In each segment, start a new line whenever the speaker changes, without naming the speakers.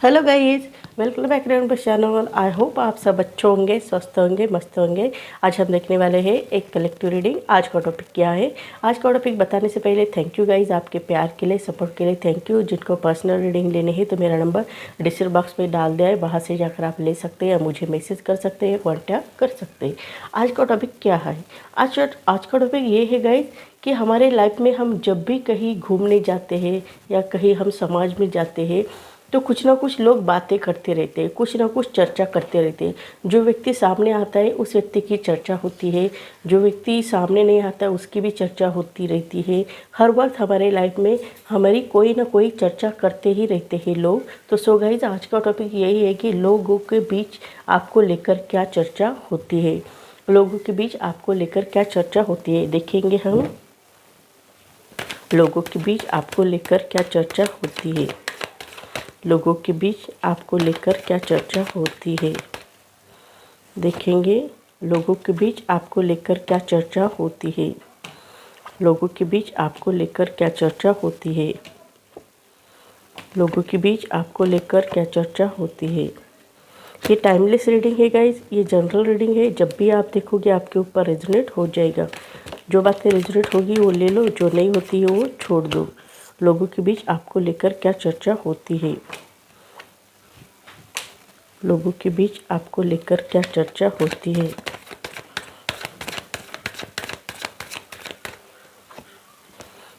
Hello guys, welcome back to my channel. I hope आप सब अच्छे होंगे, स्वस्थ होंगे, मस्त होंगे। आज हम देखने वाले हैं एक कलेक्टिव रीडिंग। आज का टॉपिक क्या है? आज का टॉपिक बताने से पहले थैंक यू गाइस, आपके प्यार के लिए, सपोर्ट के लिए थैंक यू। जिनको पर्सनल रीडिंग लेनी है तो मेरा नंबर डिस्क्रिप्शन बॉक्स में डाल दिया है, वहाँ से जाकर आप ले सकते हैं या मुझे मैसेज कर सकते हैं, कॉन्टैक्ट कर सकते हैं। आज का टॉपिक क्या है? आज का टॉपिक ये है गाइस कि हमारे लाइफ में हम जब भी कहीं घूमने जाते हैं या कहीं हम समाज में जाते हैं तो कुछ ना कुछ लोग बातें करते रहते हैं, कुछ ना कुछ चर्चा करते रहते हैं। जो व्यक्ति सामने आता है उस व्यक्ति की चर्चा होती है, जो व्यक्ति सामने नहीं आता उसकी भी चर्चा होती रहती है। हर वक्त हमारे लाइफ में हमारी कोई ना कोई चर्चा करते ही रहते हैं लोग। तो सो गाइस, आज का टॉपिक यही है कि लोगों के बीच आपको लेकर क्या चर्चा होती है। लोगों के बीच आपको लेकर क्या चर्चा होती है देखेंगे हम। लोगों के बीच आपको लेकर क्या चर्चा होती है। लोगों के बीच आपको लेकर क्या चर्चा होती है देखेंगे। लोगों के बीच आपको लेकर क्या चर्चा होती है। लोगों के बीच आपको लेकर क्या चर्चा होती है। लोगों के बीच आपको लेकर क्या चर्चा होती है। ये टाइमलेस रीडिंग है गाइस, ये जनरल रीडिंग है। जब भी आप देखोगे आपके ऊपर रेजोनेट हो जाएगा। जो बातें रेजोनेट होगी वो ले लो, जो नहीं होती है वो छोड़ दो। लोगों के बीच आपको लेकर क्या चर्चा होती है। लोगों के बीच आपको लेकर क्या चर्चा होती है।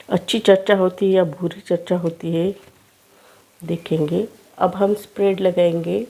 अच्छी चर्चा होती है या बुरी चर्चा होती है देखेंगे। अब हम स्प्रेड लगाएंगे।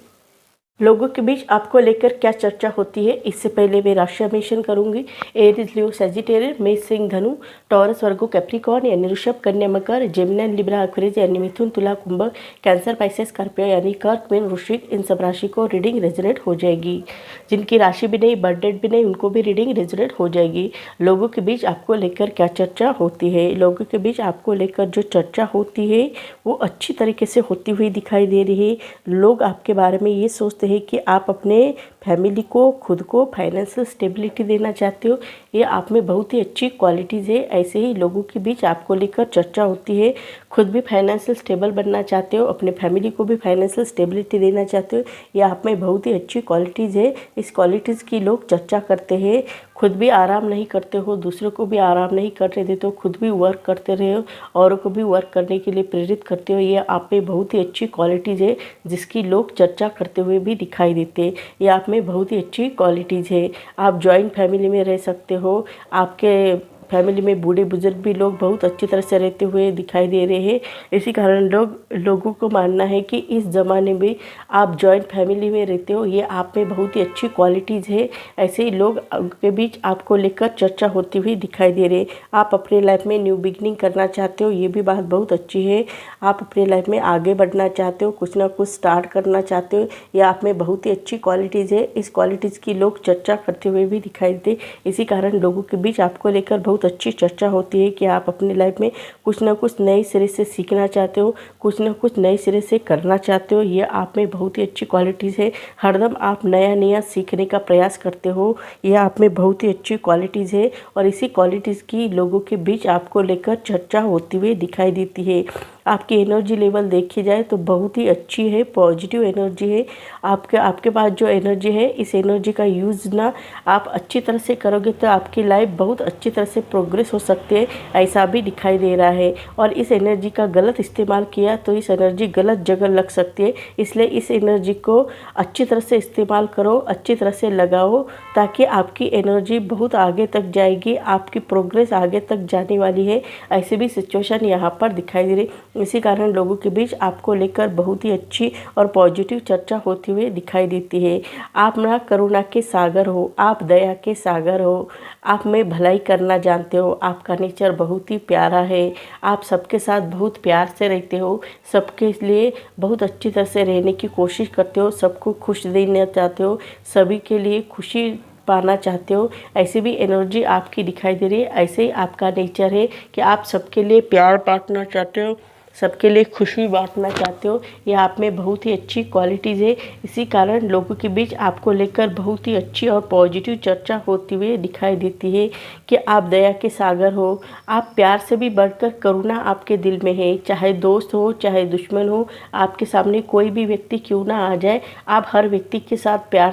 लोगों के बीच आपको लेकर क्या चर्चा होती है। इससे पहले मैं राशि मेंशन करूंगी। एरीज, लियो, सजिटेरियस, मेष, सिंह, धनु, टॉरस, वर्गो, कैप्रिकॉर्न यानी ऋषभ, कन्या, मकर, जेमिनी, लिब्रा, एक्वेरियस यानी मिथुन, तुला, कुंभ, कैंसर, पाइसेस, स्कॉर्पियो यानी कर्क, मीन, वृश्चिक, इन सब राशि को रीडिंग रेजोनेट हो जाएगी। जिनकी राशि भी नहीं, बर्थ डेट भी नहीं, उनको भी रीडिंग रेजोनेट हो जाएगी। लोगों के बीच आपको लेकर क्या चर्चा होती है। लोगों के बीच आपको लेकर जो चर्चा होती है वो अच्छी तरीके से होती हुई दिखाई दे रही है। लोग आपके बारे में ये सोचते हैं कि आप अपने फैमिली को, खुद को फाइनेंशियल स्टेबिलिटी देना चाहते हो। ये आप में बहुत ही अच्छी क्वालिटीज़ है। ऐसे ही लोगों के बीच आपको लेकर चर्चा होती है। खुद भी फाइनेंशियल स्टेबल बनना चाहते हो, अपने फैमिली को भी फाइनेंशियल स्टेबिलिटी देना चाहते हो। ये आप में बहुत ही अच्छी क्वालिटीज़ है। इस क्वालिटीज़ की लोग चर्चा करते हैं। खुद भी आराम नहीं करते हो, दूसरों को भी आराम नहीं करने देते हो, खुद भी वर्क करते रहे हो, औरों को भी वर्क करने के लिए प्रेरित करते हो। ये आप में बहुत ही अच्छी क्वालिटीज़ है जिसकी लोग चर्चा करते हुए भी दिखाई देते हैं। ये आप में बहुत ही अच्छी क्वालिटीज़ है। आप जॉइंट फैमिली में रह सकते हो। आपके फैमिली में बूढ़े बुजुर्ग भी लोग बहुत अच्छी तरह से रहते हुए दिखाई दे रहे हैं। इसी कारण लोगों को मानना है कि इस ज़माने में आप जॉइंट फैमिली में रहते हो। ये आप में बहुत ही अच्छी क्वालिटीज़ है। ऐसे ही लोग के बीच आपको लेकर चर्चा होती हुई दिखाई दे रही है। आप अपने लाइफ में न्यू बिगनिंग करना चाहते हो, ये भी बात बहुत अच्छी है। आप अपने लाइफ में आगे बढ़ना चाहते हो, कुछ ना कुछ स्टार्ट करना चाहते हो। ये आप में बहुत ही अच्छी क्वालिटीज़ है। इस क्वालिटीज़ की लोग चर्चा करते हुए भी दिखाई देते। इसी कारण लोगों के बीच आपको लेकर बहुत अच्छी चर्चा होती है कि आप अपनी लाइफ में कुछ ना कुछ नए सिरे से सीखना चाहते हो, कुछ ना कुछ नए सिरे से करना चाहते हो। ये आप में बहुत ही अच्छी क्वालिटीज़ है। हरदम आप नया नया सीखने का प्रयास करते हो। ये आप में बहुत ही अच्छी क्वालिटीज़ है और इसी क्वालिटीज़ की लोगों के बीच आपको लेकर चर्चा होती हुई दिखाई देती है। आपकी एनर्जी लेवल देखी जाए तो बहुत ही अच्छी है, पॉजिटिव एनर्जी है। आपके पास जो एनर्जी है, इस एनर्जी का यूज़ ना आप अच्छी तरह से करोगे तो आपकी लाइफ बहुत अच्छी तरह से प्रोग्रेस हो सकती है, ऐसा भी दिखाई दे रहा है। और इस एनर्जी का गलत इस्तेमाल किया तो इस एनर्जी गलत जगह लग सकती है। इसलिए इस एनर्जी को अच्छी तरह से इस्तेमाल करो, अच्छी तरह से लगाओ, ताकि आपकी एनर्जी बहुत आगे तक जाएगी, आपकी प्रोग्रेस आगे तक जाने वाली है। ऐसी भी सिचुएशन यहाँ पर दिखाई दे रही। इसी कारण लोगों के बीच आपको लेकर बहुत ही अच्छी और पॉजिटिव चर्चा होती हुई दिखाई देती है। आप ना करुणा के सागर हो, आप दया के सागर हो, आप में भलाई करना जानते हो। आपका नेचर बहुत ही प्यारा है। आप सबके साथ बहुत प्यार से रहते हो, सबके लिए बहुत अच्छी तरह से रहने की कोशिश करते हो, सबको खुश देना चाहते हो, सभी के लिए खुशी पाना चाहते हो। ऐसी भी एनर्जी आपकी दिखाई दे रही है। ऐसे ही आपका नेचर है कि आप सबके लिए प्यार बांटना चाहते हो, सबके लिए खुशी बांटना चाहते हो। ये आप में बहुत ही अच्छी क्वालिटीज़ है। इसी कारण लोगों के बीच आपको लेकर बहुत ही अच्छी और पॉजिटिव चर्चा होती हुई दिखाई देती है कि आप दया के सागर हो। आप प्यार से भी बढ़कर करुणा आपके दिल में है। चाहे दोस्त हो चाहे दुश्मन हो, आपके सामने कोई भी व्यक्ति क्यों ना आ जाए, आप हर व्यक्ति के साथ प्यार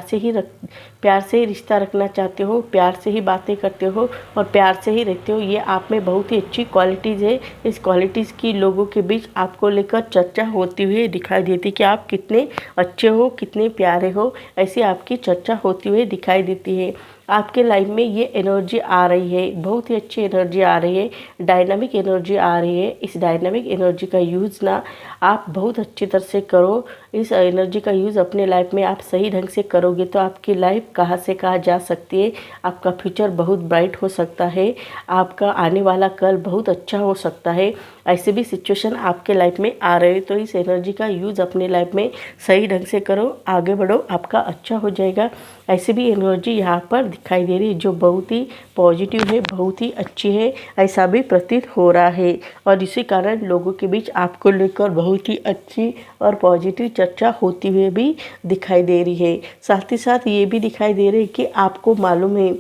से ही रिश्ता रखना चाहते हो, प्यार से ही बातें करते हो और प्यार से ही रहते हो। ये आप में बहुत ही अच्छी क्वालिटीज़ है। इस क्वालिटीज़ की लोगों के बीच आपको लेकर चर्चा होती हुई दिखाई देती कि आप कितने अच्छे हो, कितने प्यारे हो, ऐसी आपकी चर्चा होती हुई दिखाई देती है। आपके लाइफ में ये एनर्जी आ रही है, बहुत ही अच्छी एनर्जी आ रही है, डायनामिक एनर्जी आ रही है। इस डायनामिक एनर्जी का यूज़ ना आप बहुत अच्छी तरह से करो। इस एनर्जी का यूज़ अपने लाइफ में आप सही ढंग से करोगे तो आपकी लाइफ कहाँ से कहाँ जा सकती है। आपका फ्यूचर बहुत ब्राइट हो सकता है, आपका आने वाला कल बहुत अच्छा हो सकता है। ऐसे भी सिचुएशन आपके लाइफ में आ रहे हैं तो इस एनर्जी का यूज़ अपने लाइफ में सही ढंग से करो, आगे बढ़ो, आपका अच्छा हो जाएगा। ऐसे भी एनर्जी यहाँ पर दिखाई दे रही है जो बहुत ही पॉजिटिव है, बहुत ही अच्छी है, ऐसा भी प्रतीत हो रहा है। और इसी कारण लोगों के बीच आपको लेकर बहुत ही अच्छी और पॉजिटिव चर्चा होती हुई भी दिखाई दे रही है। साथ ही साथ ये भी दिखाई दे रही है कि आपको मालूम है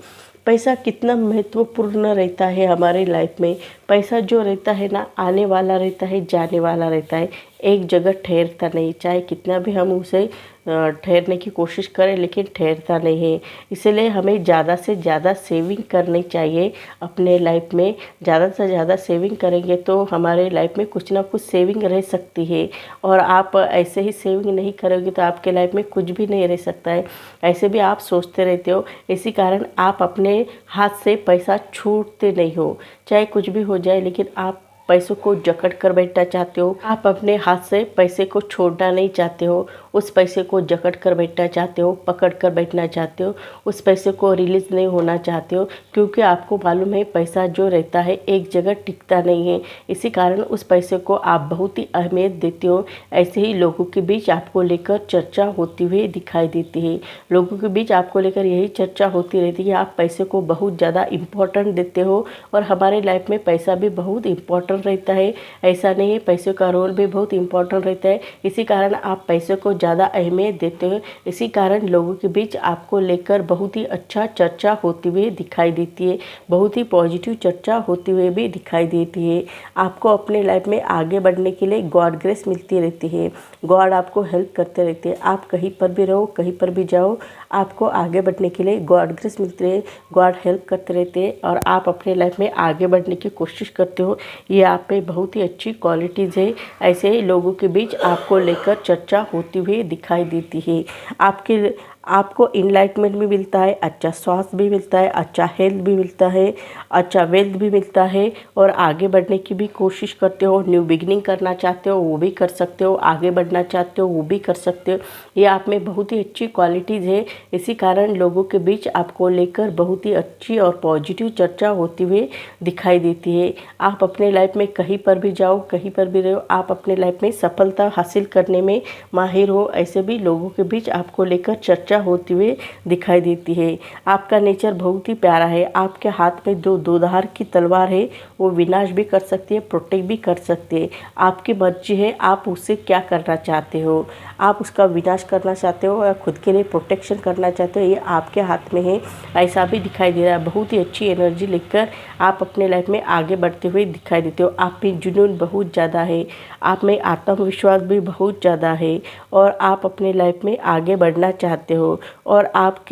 पैसा कितना महत्वपूर्ण रहता है हमारे लाइफ में। पैसा जो रहता है ना, आने वाला रहता है, जाने वाला रहता है, एक जगह ठहरता नहीं। चाहे कितना भी हम उसे ठहरने की कोशिश करें लेकिन ठहरता नहीं है। इसलिए हमें ज़्यादा से ज़्यादा सेविंग करनी चाहिए अपने लाइफ में। ज़्यादा से ज़्यादा सेविंग करेंगे तो हमारे लाइफ में कुछ ना कुछ सेविंग रह सकती है। और आप ऐसे ही सेविंग नहीं करोगे तो आपके लाइफ में कुछ भी नहीं रह सकता है। ऐसे भी आप सोचते रहते हो, इसी कारण आप अपने हाथ से पैसा छूटते नहीं हो। चाहे कुछ भी हो जाए लेकिन आप पैसों को जकड़ कर बैठना चाहते हो। आप अपने हाथ से पैसे को छोड़ना नहीं चाहते हो, उस पैसे को जकड़ कर बैठना चाहते हो, पकड़ कर बैठना चाहते हो, उस पैसे को रिलीज नहीं होना चाहते हो। क्योंकि आपको मालूम है पैसा जो रहता है एक जगह टिकता नहीं है। इसी कारण उस पैसे को आप बहुत ही अहमियत देते हो। ऐसे ही लोगों के बीच आपको लेकर चर्चा होती हुई दिखाई देती है। लोगों के बीच आपको लेकर यही चर्चा होती रहती है कि आप पैसे को बहुत ज़्यादा इम्पोर्टेंट देते हो और हमारे लाइफ में पैसा भी बहुत इम्पोर्टेंट रहता है। ऐसा नहीं है, पैसों का रोल भी बहुत इम्पोर्टेंट रहता है। इसी कारण आप पैसे को ज़्यादा अहमियत देते हो। इसी कारण लोगों के बीच आपको लेकर बहुत ही अच्छा चर्चा होती हुई दिखाई देती है, बहुत ही पॉजिटिव चर्चा होती हुई भी दिखाई देती है। आपको अपने लाइफ में आगे बढ़ने के लिए गॉड ग्रेस मिलती रहती है, गॉड आपको हेल्प करते रहते हैं। आप कहीं पर भी रहो, कहीं पर भी जाओ, आपको आगे बढ़ने के लिए गॉड ग्रेस मिलती है, गॉड हेल्प करते रहते हैं और आप अपने लाइफ में आगे बढ़ने की कोशिश करते हो। ये आप पे बहुत ही अच्छी क्वालिटीज़ है। ऐसे ही लोगों के बीच आपको लेकर चर्चा होती हुई दिखाई देती है। आपको इनलाइटमेंट भी मिलता है, अच्छा स्वास्थ्य भी मिलता है, अच्छा हेल्थ भी मिलता है, अच्छा वेल्थ भी मिलता है और आगे बढ़ने की भी कोशिश करते हो। न्यू बिगिनिंग करना चाहते हो वो भी कर सकते हो, आगे बढ़ना चाहते हो वो भी कर सकते हो। ये आप में बहुत ही अच्छी क्वालिटीज़ है। इसी कारण लोगों के बीच आपको लेकर बहुत ही अच्छी और पॉजिटिव चर्चा होती हुई दिखाई देती है। आप अपने लाइफ में कहीं पर भी जाओ, कहीं पर भी रहो, आप अपने लाइफ में सफलता हासिल करने में माहिर हो। ऐसे भी लोगों के बीच आपको लेकर चर्चा होती हुई दिखाई देती है। आपका नेचर बहुत ही प्यारा है। आपके हाथ में दो धार की तलवार है, वो विनाश भी कर सकती है, प्रोटेक्ट भी कर सकती है। आपकी मर्जी है आप उससे क्या करना चाहते हो। आप उसका विनाश करना चाहते हो या खुद के लिए प्रोटेक्शन करना चाहते हो, ये आपके हाथ में है। ऐसा भी दिखाई दे रहा है। बहुत ही अच्छी एनर्जी लेकर आप अपने लाइफ में आगे बढ़ते हुए दिखाई देते हो। आप में जुनून बहुत ज़्यादा है, आप में आत्मविश्वास भी बहुत ज़्यादा है और आप अपने लाइफ में आगे बढ़ना चाहते हो और आप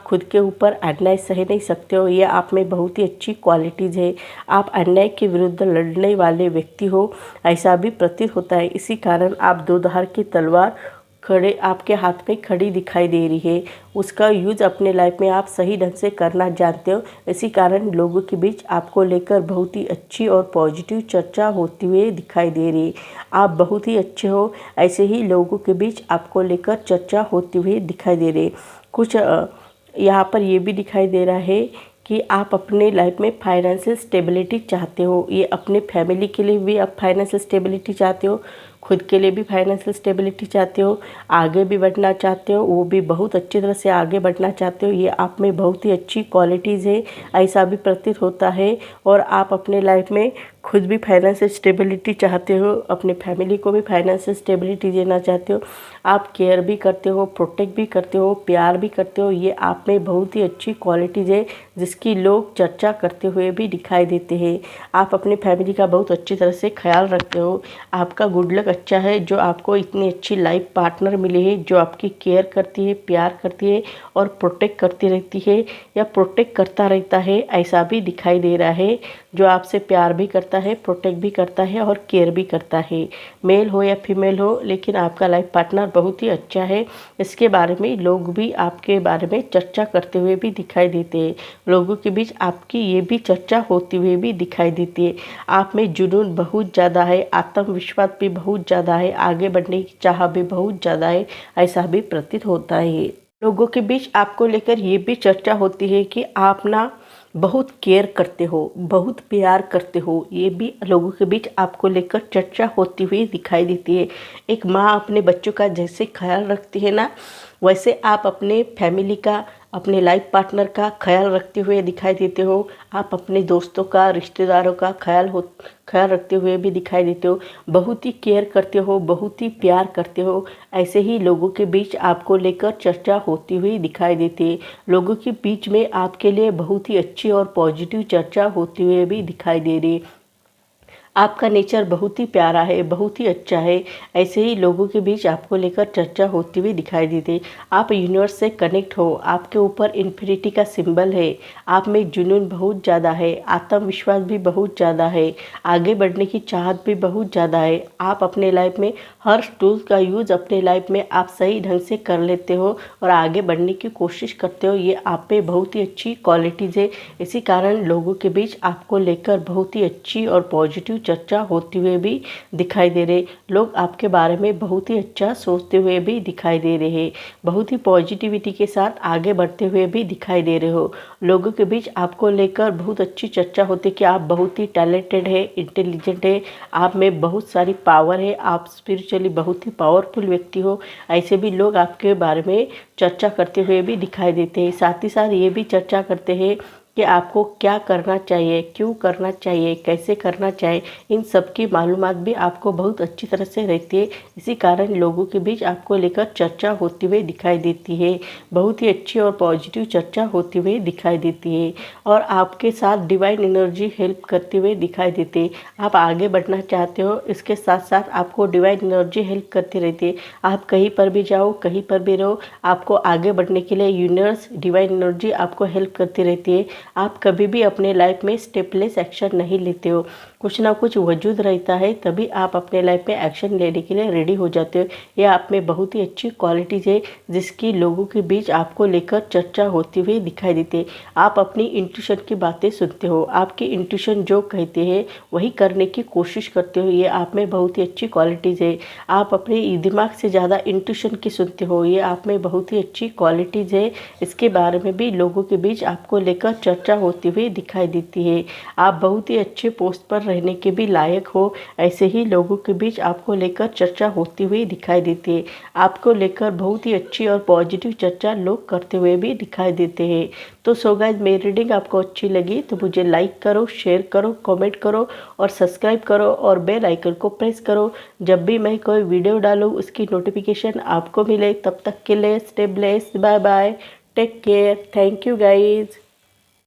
खुद के ऊपर अन्याय सह नहीं सकते हो। ये आप में बहुत ही अच्छी क्वालिटीज़ है। आप अन्याय के विरुद्ध लड़ने वाले व्यक्ति हो, ऐसा भी प्रतीत होता है। इसी कारण आप दो धार की तलवार आपके हाथ में खड़ी दिखाई दे रही है। उसका यूज़ अपने लाइफ में आप सही ढंग से करना जानते हो। इसी कारण लोगों के बीच आपको लेकर बहुत ही अच्छी और पॉजिटिव चर्चा होती हुई दिखाई दे रही है। आप बहुत ही अच्छे हो। ऐसे ही लोगों के बीच आपको लेकर चर्चा होती हुई दिखाई दे रही है। कुछ यहाँ पर ये भी दिखाई दे रहा है कि आप अपने लाइफ में फाइनेंशियल स्टेबिलिटी चाहते हो। ये अपने फैमिली के लिए भी आप फाइनेंशियल स्टेबिलिटी चाहते हो, खुद के लिए भी फाइनेंशियल स्टेबिलिटी चाहते हो, आगे भी बढ़ना चाहते हो, वो भी बहुत अच्छी तरह से आगे बढ़ना चाहते हो। ये आप में बहुत ही अच्छी क्वालिटीज़ है, ऐसा भी प्रतीत होता है। और आप अपने लाइफ में खुद भी फाइनेंशियल स्टेबिलिटी चाहते हो, अपने फैमिली को भी फाइनेंशियल स्टेबिलिटी देना चाहते हो, आप केयर भी करते हो, प्रोटेक्ट भी करते हो, प्यार भी करते हो, ये आप में बहुत ही अच्छी क्वालिटीज़ है जिसकी लोग चर्चा करते हुए भी दिखाई देते हैं। आप अपने फैमिली का बहुत अच्छी तरह से ख्याल रखते हो, आपका गुड लक अच्छा है जो आपको इतनी अच्छी लाइफ पार्टनर मिली है जो आपकी केयर करती है, प्यार करती है और प्रोटेक्ट करती रहती है या प्रोटेक्ट करता रहता है, ऐसा भी दिखाई दे रहा है। जो आपसे प्यार भी करता है, प्रोटेक्ट भी करता है और केयर भी करता है, मेल हो या फीमेल हो, लेकिन आपका लाइफ पार्टनर बहुत ही अच्छा है। इसके बारे में लोग भी आपके बारे में चर्चा करते हुए भी दिखाई देते हैं, लोगों के बीच आपकी ये भी चर्चा होती हुई भी दिखाई देती है। आप में जुनून बहुत ज़्यादा है, आत्मविश्वास भी बहुत ज़्यादा है, आगे बढ़ने की चाह भी बहुत ज़्यादा है, ऐसा भी प्रतीत होता है। लोगों के बीच आपको लेकर ये भी चर्चा होती है कि आप ना बहुत केयर करते हो, बहुत प्यार करते हो, ये भी लोगों के बीच आपको लेकर चर्चा होती हुई दिखाई देती है। एक माँ अपने बच्चों का जैसे ख्याल रखती है ना, वैसे आप अपने फैमिली का, अपने लाइफ पार्टनर का ख्याल रखते हुए दिखाई देते हो। आप अपने दोस्तों का, रिश्तेदारों का ख्याल रखते हुए भी दिखाई देते हो, बहुत ही केयर करते हो, बहुत ही प्यार करते हो। ऐसे ही लोगों के बीच आपको लेकर चर्चा होती हुई दिखाई देती है। लोगों के बीच में आपके लिए बहुत ही अच्छी और पॉजिटिव चर्चा होती हुई भी दिखाई दे रही है। आपका नेचर बहुत ही प्यारा है, बहुत ही अच्छा है, ऐसे ही लोगों के बीच आपको लेकर चर्चा होती हुई दिखाई देती है। आप यूनिवर्स से कनेक्ट हो, आपके ऊपर इन्फिनिटी का सिंबल है, आप में जुनून बहुत ज़्यादा है, आत्मविश्वास भी बहुत ज़्यादा है, आगे बढ़ने की चाहत भी बहुत ज़्यादा है। आप अपने लाइफ में हर टूल का यूज़ अपने लाइफ में आप सही ढंग से कर लेते हो और आगे बढ़ने की कोशिश करते हो, ये आप में बहुत ही अच्छी क्वालिटीज़ है। इसी कारण लोगों के बीच आपको लेकर बहुत ही अच्छी और पॉजिटिव चर्चा होती हुए भी दिखाई दे रहे। लोग आपके बारे में बहुत ही अच्छा सोचते हुए भी दिखाई दे रहे हैं, बहुत ही पॉजिटिविटी के साथ आगे बढ़ते हुए भी दिखाई दे रहे हो। लोगों के बीच आपको लेकर बहुत अच्छी चर्चा होती है कि आप बहुत ही टैलेंटेड है, इंटेलिजेंट है, आप में बहुत सारी पावर है, आप स्पिरिचुअली बहुत ही पावरफुल व्यक्ति हो। ऐसे भी लोग आपके बारे में चर्चा करते हुए भी दिखाई देते हैं। साथ ही साथ ये भी चर्चा करते हैं कि आपको क्या करना चाहिए, क्यों करना चाहिए, कैसे करना चाहिए, इन सब की मालूमात भी आपको बहुत अच्छी तरह से रहती है। इसी कारण लोगों के बीच आपको लेकर चर्चा होती हुई दिखाई देती है, बहुत ही अच्छी और पॉजिटिव चर्चा होती हुई दिखाई देती है और आपके साथ डिवाइन एनर्जी हेल्प करते हुए दिखाई देती है। आप आगे बढ़ना चाहते हो, इसके साथ साथ आपको डिवाइन एनर्जी हेल्प करती रहती है। आप कहीं पर भी जाओ, कहीं पर भी रहो, आपको आगे बढ़ने के लिए यूनिवर्स, डिवाइन एनर्जी आपको हेल्प करती रहती है। आप कभी भी अपने लाइफ में स्टेपलेस एक्शन नहीं लेते हो, कुछ ना कुछ वजूद रहता है, तभी आप अपने लाइफ में एक्शन लेने के लिए रेडी हो जाते हो। ये आप में बहुत ही अच्छी क्वालिटीज़ है जिसकी लोगों के बीच आपको लेकर चर्चा होती हुई दिखाई देती है। आप अपनी इंट्यूशन की बातें सुनते हो, आपकी इंट्यूशन जो कहते हैं वही करने की कोशिश करते हो, ये आप में बहुत ही अच्छी क्वालिटीज़ है। आप अपने दिमाग से ज़्यादा इंट्यूशन की सुनते हो, ये आप में बहुत ही अच्छी क्वालिटीज़ है। इसके बारे में भी लोगों के बीच आपको लेकर चर्चा होती हुई दिखाई देती है। आप बहुत ही अच्छे पोस्ट पर रहने के भी लायक हो, ऐसे ही लोगों के बीच आपको लेकर चर्चा होती हुई दिखाई देती है। आपको लेकर बहुत ही अच्छी और पॉजिटिव चर्चा लोग करते हुए भी दिखाई देते हैं। तो सो गाइस, मेरी रीडिंग आपको अच्छी लगी तो मुझे लाइक करो, शेयर करो, कमेंट करो और सब्सक्राइब करो और बेल आइकन को प्रेस करो। जब भी मैं कोई वीडियो डालूँ उसकी नोटिफिकेशन आपको मिले। तब तक के लिए stay blessed, bye bye, take care, thank you guys.